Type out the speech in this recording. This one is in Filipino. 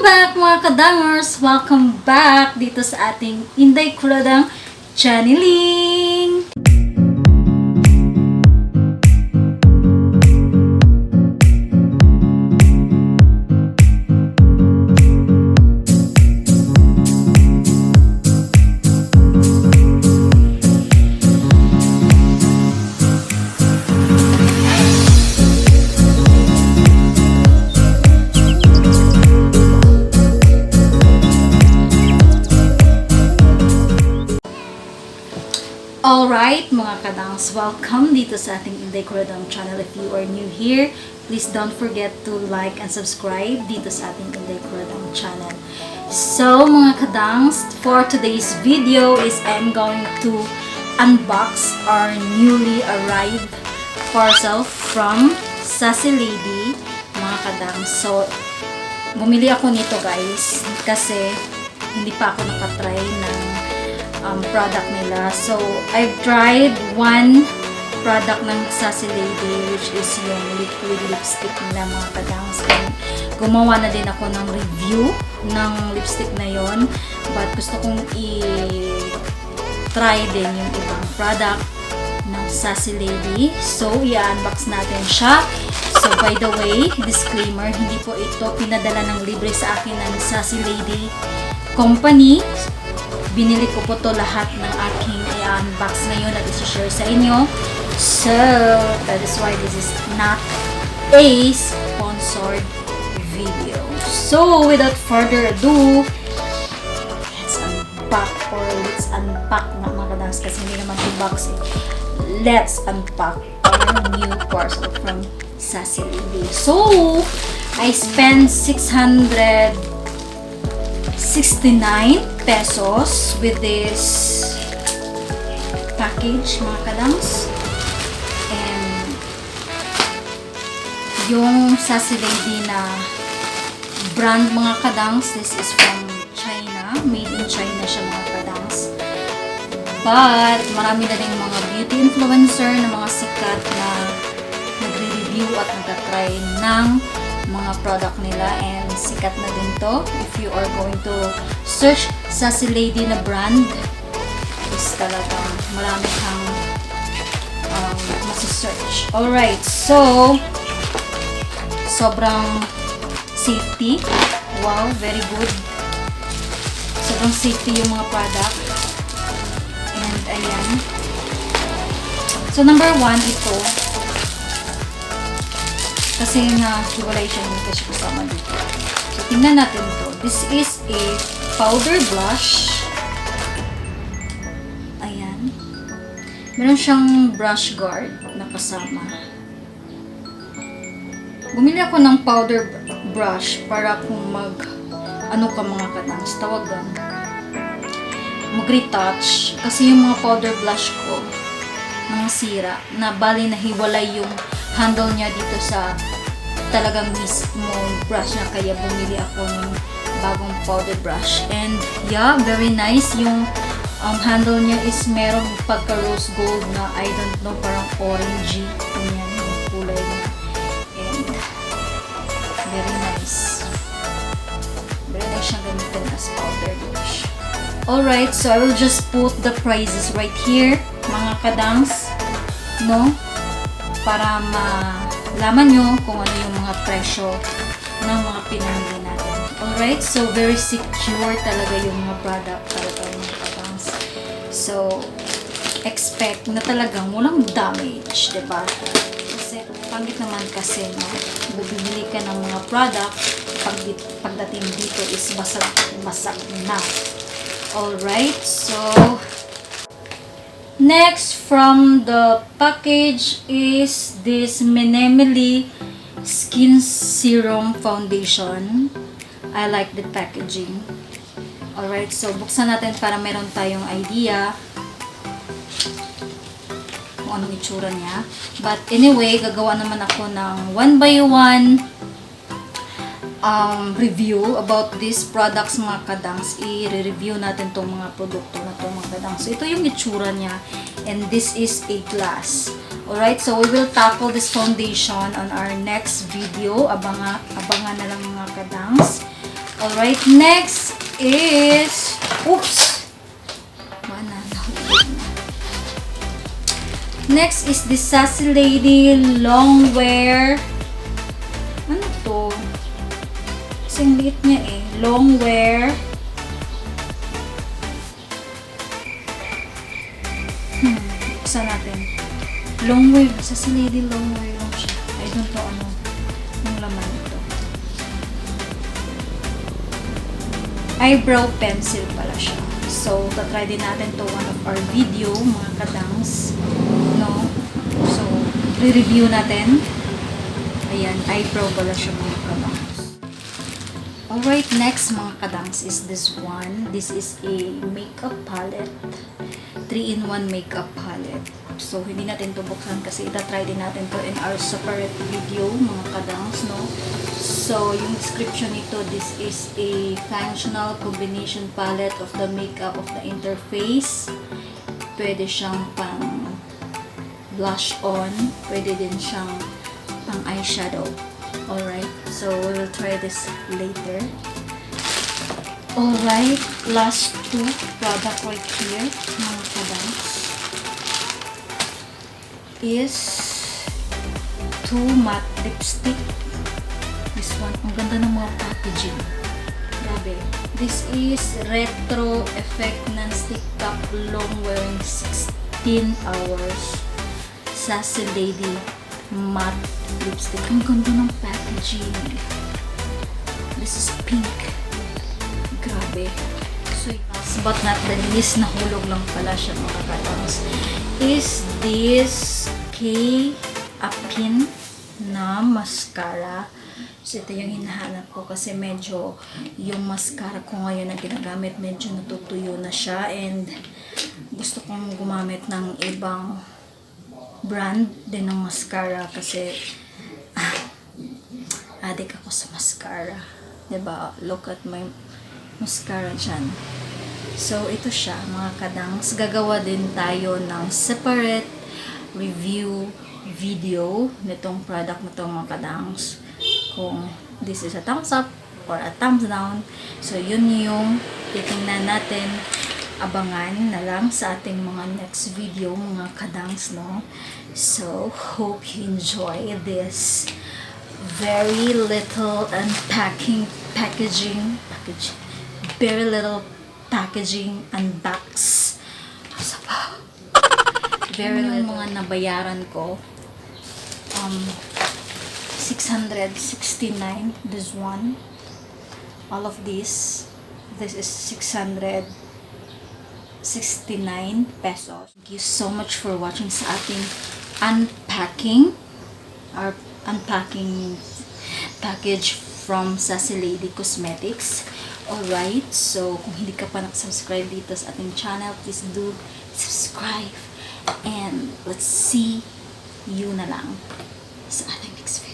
back mga Kuradangerz! Welcome back dito sa ating Inday Kuradang channeling! Alright mga Ka-dangz, welcome dito sa ating Inday Kuradang channel. If you are new here, please don't forget to like and subscribe dito sa ating Inday Kuradang channel. So mga Ka-dangz, for today's video is I'm going to unbox our newly arrived parcel from Sace Lady, mga Ka-dangz. So bumili ako nito guys kasi hindi pa ako nakatry ng product nila. So, I've tried one product ng Sace Lady, which is yung liquid lipstick nila mga Ka-dangz. Gumawa na din ako ng review ng lipstick na yon, but gusto kong i-try din yung ibang product ng Sace Lady. So, i-unbox natin siya. So, by the way, disclaimer, hindi po ito pinadala ng libre sa akin ng Sace Lady Company. Binili ko po to lahat ng aking i-unbox ngayon at i-share sa inyo. So, that is why this is not a sponsored video. So, without further ado, let's unpack na mga Ka-dangz kasi hindi naman to box eh. Let's unpack our new parcel from Sace Lady. So, I spent 669 pesos with this package mga Ka-dangz. And yung Sace Lady na brand mga Ka-dangz, this is from China, made in China siya mga Ka-dangz. But marami na rin mga beauty influencer na mga sikat na nagre-review at nagtatry ng mga product nila, and sikat na din to. If you are going to search Sace Lady na brand, is talagang marami kang masisearch. Alright, so sobrang safety. Wow, very good. Sobrang safety yung mga product. And ayan. So number 1, ito. Kasi hiwalay siya yung kasi kasama dito. So, tingnan natin to. This is a powder blush. Ayan. Meron siyang brush guard na kasama. Bumili ako ng powder brush para kung ano ka mga Ka-dangz, tawag lang, mag-retouch. Kasi yung mga powder blush ko, mga sira, na bali nahiwalay yung handle niya dito sa talagang mismo brush na, kaya bumili ako ng bagong powder brush. And yeah, very nice. Yung handle niya is merong pagka rose gold na I don't know, parang orangey. Ganyan yung kulay niya. And very nice. Very nice siyang gamitin as powder brush. Alright, so I will just put the prices right here, mga Ka-dangz, no? Para malaman nyo kung ano yung mga presyo ng mga pinamili natin. Alright, so very secure talaga yung mga product talaga mga Ka-dangz. So, expect na talagang walang damage, diba? Kasi, pangit naman kasi, no? Bibili ka ng mga product, pagdating dito is basag na. Alright, so next from the package is this Menemili Skin Serum Foundation. I like the packaging. Alright, so buksan natin para meron tayong idea kung anong itsura niya. But anyway, gagawa naman ako ng 1 by 1 review about these products mga Ka-dangz. I-review natin tong mga produkto na to mga Ka-dangz. So ito yung itsura niya, and this is a glass. Alright, so we will tackle this foundation on our next video. Abangan na lang mga Ka-dangz. Alright, next is... Oops! Nahulog na. Next is the Sace Lady Longwear. Ano to? Kasing liit niya eh. Longwear. Buksan natin. Longwear. Sace Lady Longwear lang siya. I don't know ano yung laman nito. Eyebrow pencil pala siya. So, tatry din natin to one of our video, mga ka-dangz. No? So, re-review natin. Ayan, eyebrow pala siya, mga ka-dangz. Alright, next mga ka-dangz is this one. This is a makeup palette. 3-in-1 makeup palette. So, hindi natin to buksan kasi itatry din natin to in our separate video, mga ka-dangz, no? So, yung description nito, this is a functional combination palette of the makeup of the interface. Pwede siyang pang blush on. Pwede din siyang pang eyeshadow. Alright, so we will try this later. Alright, last two product right here, mga ka-dangz, is two matte lipstick. This one, ang ganda ng mga packaging. Grabe. This is Retro Effect Non-Stick Cup Long Wearing 16 Hours Sace Lady Matte Lipstick. Ang ganda ng packaging. This is pink. Grabe. So, last but not the least, nahulog lang pala siya, mga ka-dangz, is this Ka-dangz na mascara. So, ito yung hinahanap ko kasi medyo yung mascara ko ngayon na ginagamit, medyo natutuyo na siya and gusto kong gumamit ng ibang brand din ng mascara kasi addict ako sa mascara. Diba? Look at my mascara dyan. So, ito siya, mga ka-dangz. Gagawa din tayo ng separate review video nitong product na itong, mga ka-dangz. Kung this is a thumbs up or a thumbs down. So, yun yung titingnan natin. Abangan na lang sa ating mga next video, mga ka-dangz, no? So, hope you enjoy this very little unpacking very little packaging unbox. Very little mga nabayaran ko. 669 this one. All of this is 669 pesos. Thank you so much for watching sa ating unpacking, our unpacking package from Sace Lady Cosmetics. Alright, so kung hindi ka pa nakasubscribe dito sa ating channel, please do subscribe and let's see you na lang sa ating next video.